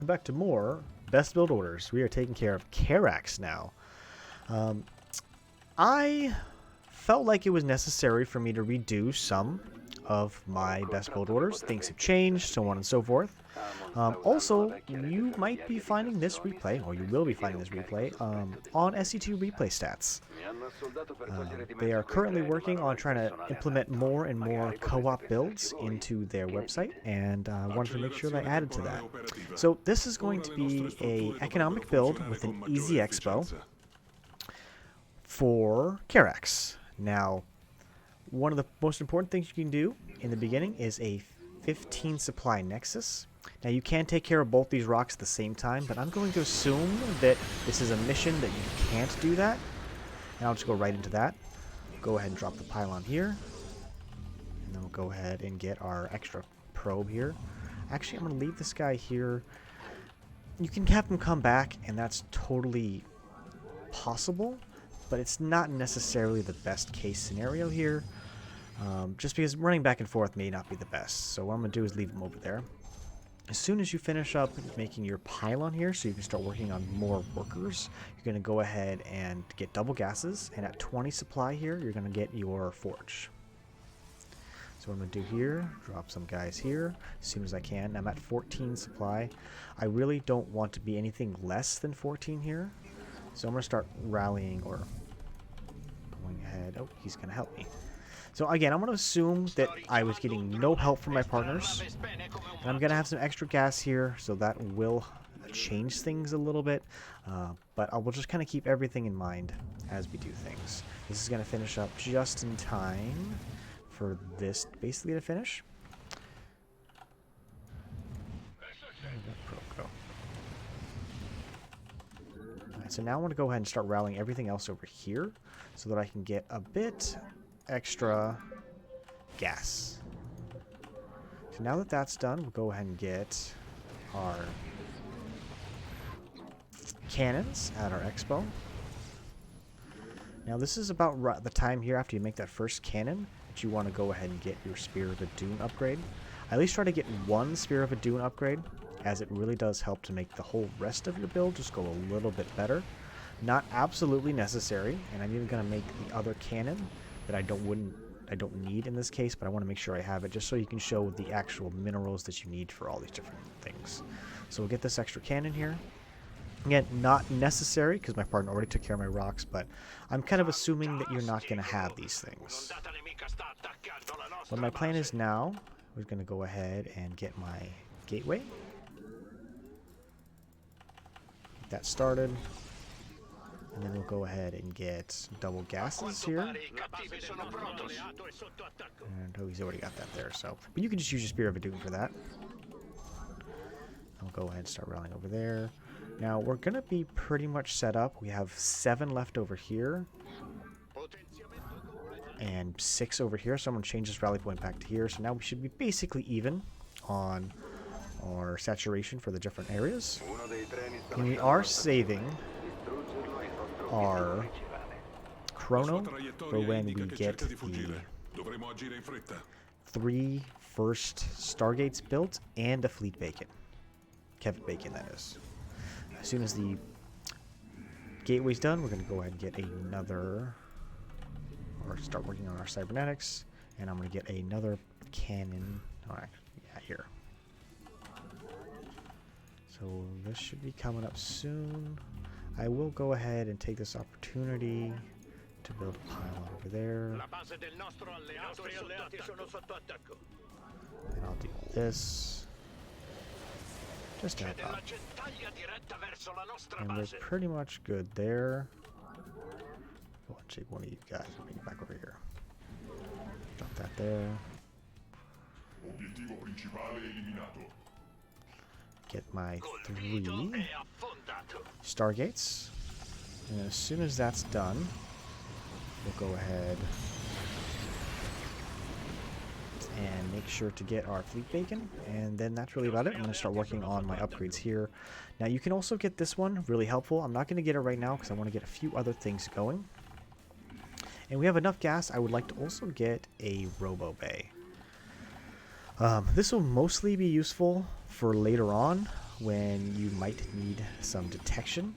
Back to more best build orders. We are taking care of Karax now. I felt like it was necessary for me to redo some of my best build orders. Things have changed, so on and so forth. Also, you might be finding this replay, or you will be finding this replay, on SE2 replay stats. They are currently working on trying to implement more and more co-op builds into their website, and I wanted to make sure that I added to that. So this is going to be an economic build with an easy Expo for Karax. Now, one of the most important things you can do in the beginning is a 15 supply nexus. Now you can take care of both these rocks at the same time, but I'm going to assume that this is a mission that you can't do that. And I'll just go right into that. Go ahead and drop the pylon here. And then we'll go ahead and get our extra probe here. Actually, I'm going to leave this guy here. You can have him come back, and that's totally possible, but it's not necessarily the best case scenario here. Just because running back and forth may not be the best. So what I'm going to do is leave him over there. As soon as you finish up making your pylon here, so you can start working on more workers, you're going to go ahead and get double gases, and at 20 supply here, you're going to get your forge. So what I'm going to do here, drop some guys here as soon as I can. I'm at 14 supply. I really don't want to be anything less than 14 here, so I'm going to start rallying or going ahead. Oh, he's going to help me. So again, I'm going to assume that I was getting no help from my partners. And I'm going to have some extra gas here, so that will change things a little bit. But I will just kind of keep everything in mind as we do things. This is going to finish up just in time for this basically to finish. Alright, so now I want to go ahead and start rallying everything else over here so that I can get a bit extra gas. So now that that's done, we'll go ahead and get our cannons at our Expo. Now this is about the time here after you make that first cannon that you want to go ahead and get your Spear of Adun upgrade. I at least try to get one Spear of Adun upgrade, as it really does help to make the whole rest of your build just go a little bit better. Not absolutely necessary, and I'm even going to make the other cannon that I don't need in this case, but I want to make sure I have it just so you can show the actual minerals that you need for all these different things. So we'll get this extra cannon here. Again, not necessary because my partner already took care of my rocks, but I'm kind of assuming that you're not going to have these things. What my plan is now, we're going to go ahead and get my gateway. Get that started. And then we'll go ahead and get double gases here. And oh, he's already got that there, so. But you can just use your Spear of Adun for that. I'll go ahead and start rallying over there. Now, we're going to be pretty much set up. We have 7 left over here. And 6 over here, so I'm going to change this rally point back to here. So now we should be basically even on our saturation for the different areas. And we are saving our chrono for when we get the 3 first Stargates built and a fleet bacon. Kev bacon, that is. As soon as the gateway's done, we're going to go ahead and get another, or start working on our cybernetics, and I'm going to get another cannon. Alright, yeah, here. So this should be coming up soon. I will go ahead and take this opportunity to build a pylon over there. And I'll do this. Just to help out. And we're pretty much good there. Go and take one of you guys and bring it back over here. Drop that there. Get my 3 Stargates. And as soon as that's done, we'll go ahead and make sure to get our fleet bacon, and then that's really about it. I'm going to start working on my upgrades here. Now you can also get this one, really helpful. I'm not going to get it right now because I want to get a few other things going. And we have enough gas. I would like to also get a Robo Bay. This will mostly be useful for later on when you might need some detection.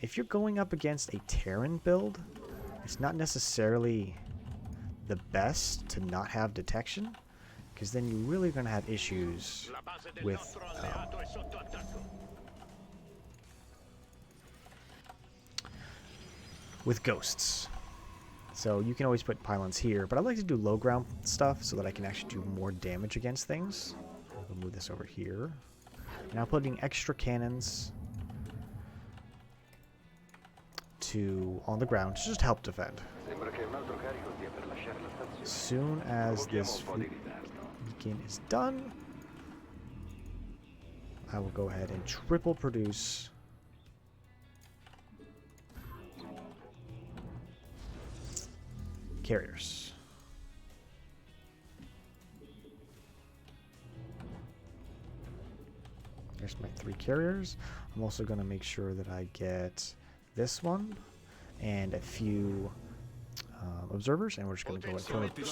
If you're going up against a Terran build, it's not necessarily the best to not have detection, because then you're really going to have issues with ghosts. So you can always put pylons here, but I like to do low ground stuff so that I can actually do more damage against things. We'll move this over here. Now putting extra cannons on the ground to just help defend. As soon as this beacon is done, I will go ahead and triple produce carriers. There's my 3 carriers. I'm also going to make sure that I get this one and a few observers, and we're just going to go and throw it. Go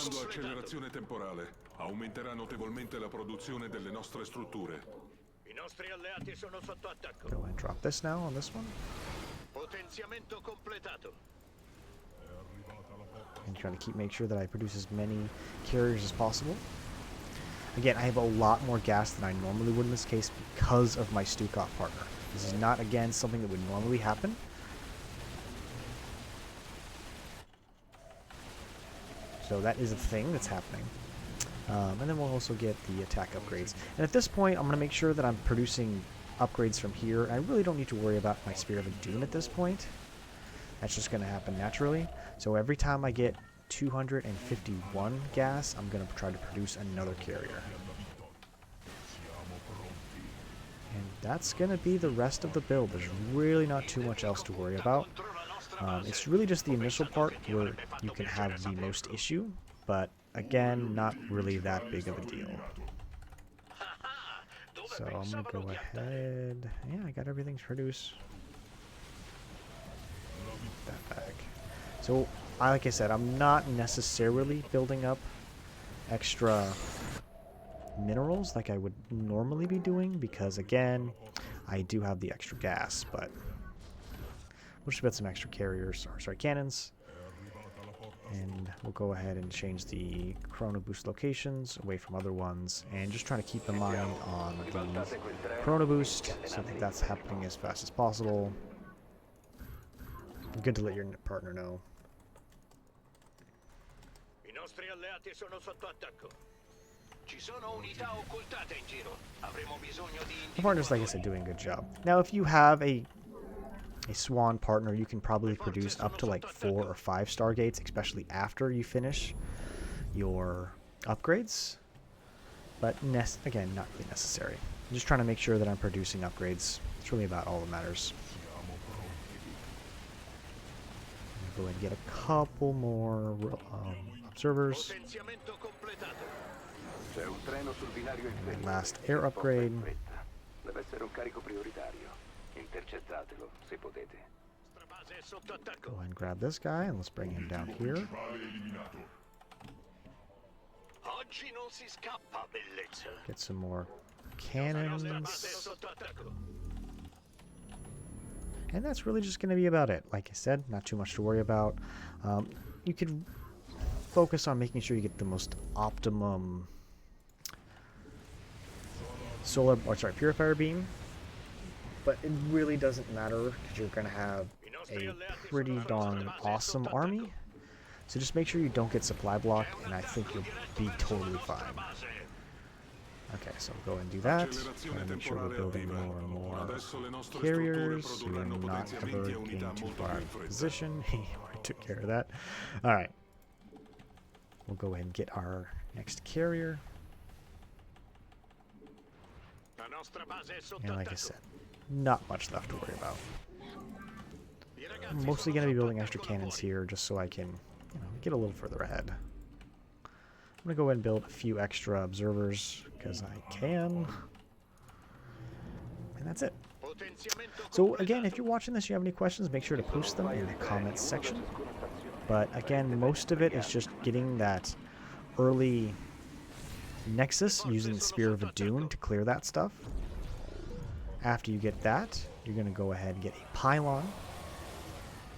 ahead and drop this now on this one. And trying to make sure that I produce as many carriers as possible. Again, I have a lot more gas than I normally would in this case because of my Stukov partner. This is not, again, something that would normally happen. So that is a thing that's happening. And then we'll also get the attack upgrades. And at this point, I'm going to make sure that I'm producing upgrades from here. I really don't need to worry about my Spear of Doom at this point. That's just going to happen naturally. So every time I get 251 gas, I'm going to try to produce another carrier. And that's going to be the rest of the build. There's really not too much else to worry about. It's really just the initial part where you can have the most issue, but again, not really that big of a deal. So I'm going to go ahead. Yeah, I got everything to produce. Put that back. So, like I said, I'm not necessarily building up extra minerals like I would normally be doing because, again, I do have the extra gas, but we'll just build some extra carriers, or sorry, cannons. And we'll go ahead and change the Chrono Boost locations away from other ones, and just trying to keep in mind on the Chrono Boost so that that's happening as fast as possible. Good to let your partner know. The partner's, like I said, doing a good job. Now, if you have a Swan partner, you can probably produce up to like 4 or 5 Stargates, especially after you finish your upgrades. But again, not really necessary. I'm just trying to make sure that I'm producing upgrades. It's really about all that matters. Go ahead and get a couple more observers. And last air upgrade. Go ahead and grab this guy, and let's bring him down here. Get some more cannons. And that's really just going to be about it. Like I said, not too much to worry about. You could focus on making sure you get the most optimum purifier beam. But it really doesn't matter because you're going to have a pretty darn awesome army. So just make sure you don't get supply blocked, and I think you'll be totally fine. Okay, so we'll go and do that. Try to make sure we're building more and more carriers, so we're not ever getting too far out of position. We already took care of that. Alright. We'll go ahead and get our next carrier. And like I said, not much left to worry about. I'm mostly going to be building extra cannons here just so I can, get a little further ahead. I'm going to go ahead and build a few extra observers because I can. And that's it. So again, if you're watching this, you have any questions, make sure to post them in the comments section. But again, most of it is just getting that early Nexus using the Spear of Doom to clear that stuff. After you get that, you're going to go ahead and get a pylon.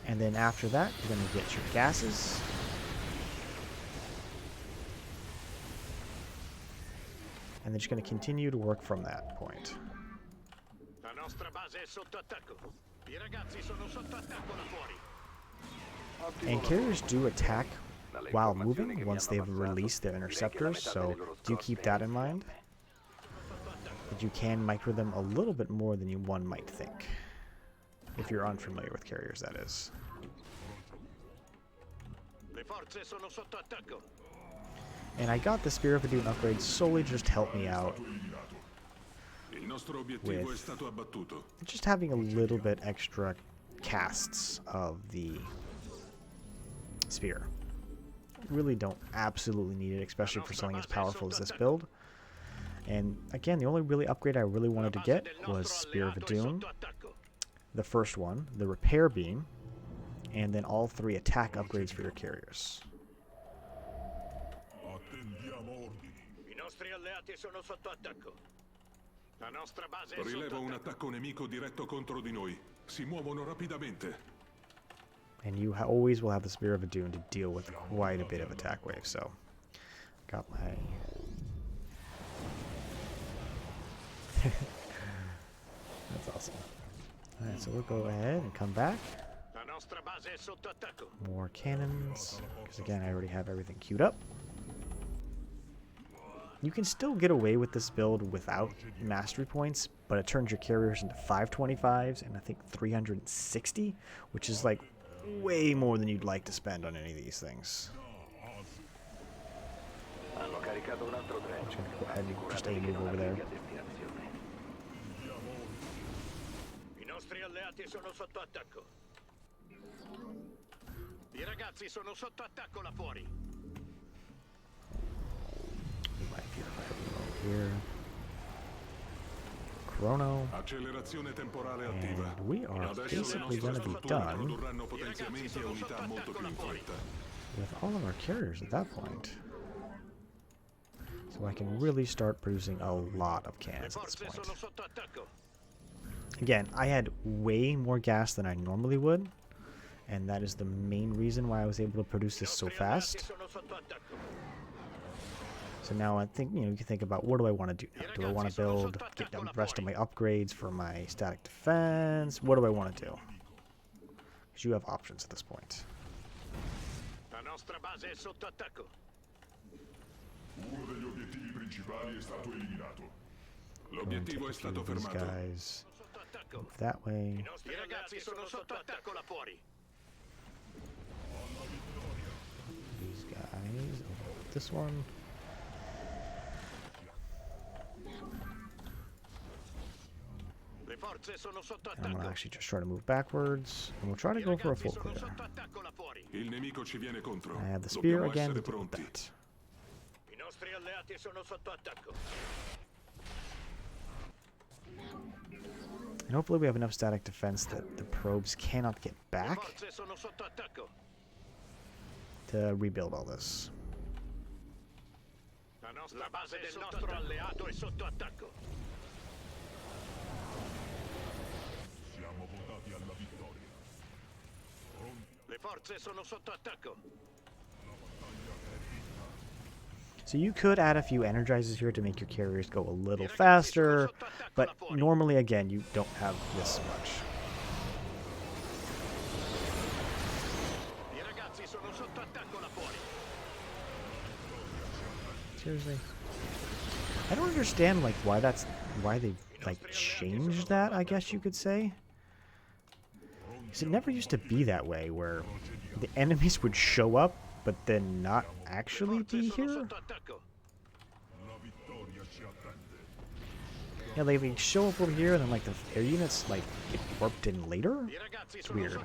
And then after that, you're going to get your gases. And then just going to continue to work from that point. And carriers do attack while moving once they've released their interceptors, so do keep that in mind. But you can micro them a little bit more than one might think. If you're unfamiliar with carriers, that is. And I got the Spear of Adun upgrade solely to just help me out with just having a little bit extra casts of the spear. Really don't absolutely need it, especially for something as powerful as this build. And again, the only really upgrade I really wanted to get was Spear of Adun, the first one, the Repair Beam, and then all 3 attack upgrades for your carriers. Rilevo un attacco nemico diretto contro di noi. Si muovono rapidamente. And you always will have the Spear of Adun to deal with quite a bit of attack wave, so got my... That's awesome. Alright, so we'll go ahead and come back. More cannons, because again, I already have everything queued up. You can still get away with this build without mastery points, but it turns your carriers into 525s and I think 360, which is like way more than you'd like to spend on any of these things. I'm just going to go ahead and just move over there. Here. Chrono. And we are basically going to be done with all of our carriers at that point. So I can really start producing a lot of cannons at this point. Again, I had way more gas than I normally would, and that is the main reason why I was able to produce this so fast. So now I think, you can think about, what do I want to do now? Do I want to get the rest of my upgrades for my static defense? What do I want to do? Because you have options at this point. L'obiettivo è stato fermato. These guys move that way. These guys over this one. And I'm going to actually just try to move backwards, and we'll try to go for a full clear. I have the spear again to deal with that. And hopefully we have enough static defense that the probes cannot get back to rebuild all this. So you could add a few energizers here to make your carriers go a little faster, but normally, again, you don't have this much. Seriously? I don't understand why they changed that, I guess you could say. Because it never used to be that way, where the enemies would show up, but then not actually be here. Yeah, they show up over here, and then the air units get warped in later. It's weird.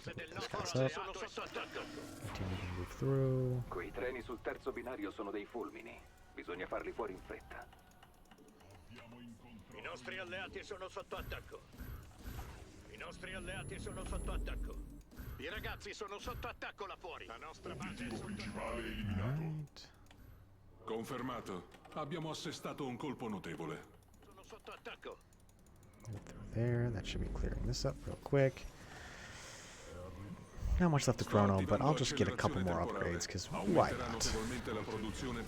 This guy's up. Continue to move through. Quei treni sul terzo binario sono dei fulmini. Bisogna farli fuori in fretta. I nostri alleati sono sotto attacco. I nostri alleati sono sotto attacco. I ragazzi sono sotto attacco là fuori. La nostra base è principale eliminato. Confermato. Abbiamo assestato un colpo notevole. Sono sotto attacco. There, that should be clearing this up real quick. Not much left to chrono, but I'll just get a couple more upgrades, because why Aumenterà not? notevolmente la produzione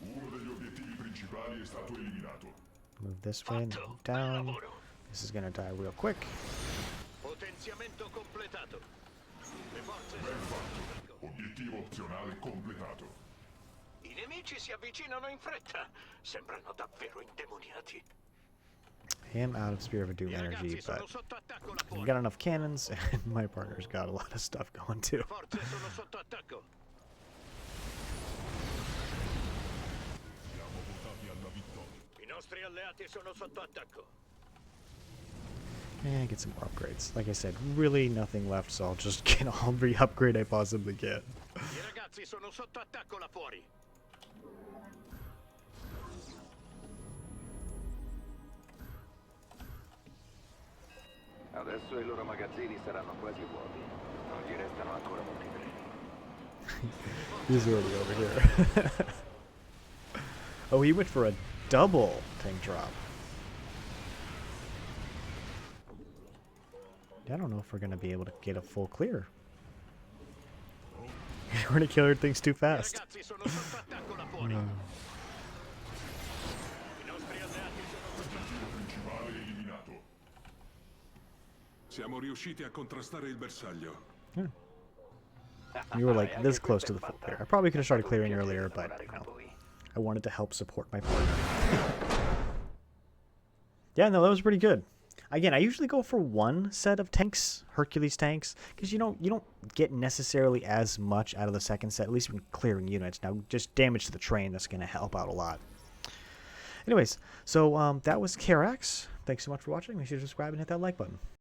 Uno degli obiettivi principali è stato eliminato. Move this way and Fatto. then Bel down. lavoro. This is gonna die real quick. Potenziamento completato. Le forze Ben sono fatto. sotto attacco. Obiettivo opzionale completato. I nemici si avvicinano in fretta. Sembrano davvero indemoniati. I am out of Spear of Doom I energy, ragazzi sono but sotto attacco là I've fuori. got enough cannons, and my partner's got a lot of stuff going too. Le forze sono sotto attacco. Siamo votati alla vittoria. I nostri alleati sono sotto attacco. And get some more upgrades. Like I said, really nothing left, so I'll just get every upgrade I possibly can. I ragazzi sono sotto attacco là fuori. Adesso i loro magazzini saranno quasi vuoti. Non gli restano ancora molti treni. He's already over here. Oh, he went for a double tank drop. I don't know if we're going to be able to get a full clear. We're going to kill things too I fast. ragazzi sono sotto attacco là fuori. I nostri alleati sono sotto attacco. Principale eliminato. Siamo riusciti a contrastare il bersaglio. You were like this close to the full clear. I probably could have started clearing earlier, but you know, I wanted to help support my partner. Yeah, no, that was pretty good. Again, I usually go for one set of tanks, Hercules tanks, because you don't get necessarily as much out of the second set, at least when clearing units. Now, just damage to the train, that's going to help out a lot. Anyways, so that was Karax. Thanks so much for watching. Make sure to subscribe and hit that like button.